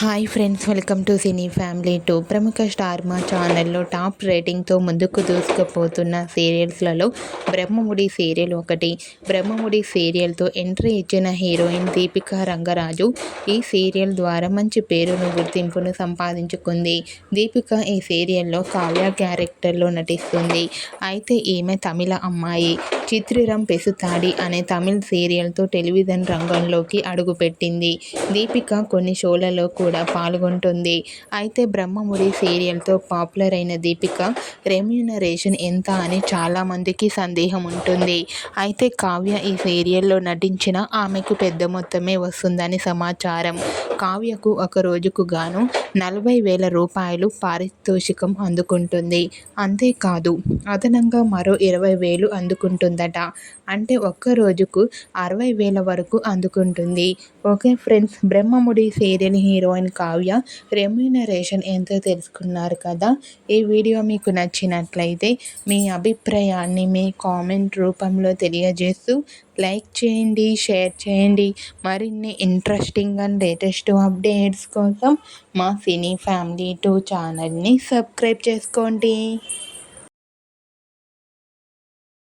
Hi friends, welcome to cine family two. ప్రముఖ star మా ఛానల్లో టాప్ రేటింగ్తో ముందుకు దూసుకుపోతున్న సీరియల్స్లలో బ్రహ్మముడి సీరియల్ ఒకటి. బ్రహ్మముడి సీరియల్తో ఎంట్రీ ఇచ్చిన హీరోయిన్ దీపికా రంగరాజు ఈ సీరియల్ ద్వారా మంచి పేరును, గుర్తింపును సంపాదించుకుంది. దీపిక ఈ సీరియల్లో కావ్య క్యారెక్టర్లో నటిస్తుంది. అయితే ఈమె తమిళ అమ్మాయి. చిత్రిరం పెసుతాడి అనే తమిళ్ సీరియల్తో టెలివిజన్ రంగంలోకి అడుగుపెట్టింది. దీపిక కొన్ని షోలలో కూడా పాల్గొంటుంది. అయితే బ్రహ్మముడి సీరియల్తో పాపులర్ అయిన దీపిక రెమ్యూనరేషన్ ఎంత అని చాలామందికి సందేహం ఉంటుంది. అయితే కావ్య ఈ సీరియల్లో నటించినా ఆమెకు పెద్ద మొత్తమే వస్తుందని సమాచారం. కావ్యకు ఒక రోజుకు గాను 40,000 రూపాయలు పారితోషికం అందుకుంటుంది. అంతేకాదు అదనంగా మరో 20,000 అందుకుంటుందట. అంటే ఒక్క రోజుకు 60,000 వరకు అందుకుంటుంది. Okay friends, Brahmamudi serial heroine Kavya remuneration ఎంతో తెలుసుకున్నారు కదా. ఈ వీడియో మీకు నచ్చినట్లయితే మీ అభిప్రాయాన్ని మీ కామెంట్ రూపంలో తెలియజేస్తూ లైక్ చేయండి, షేర్ చేయండి. మరిన్ని ఇంట్రెస్టింగ్ అండ్ లేటెస్ట్ అప్డేట్స్ కోసం మా సినీ ఫ్యామిలీ 2 ఛానల్ని సబ్స్క్రైబ్ చేసుకోండి.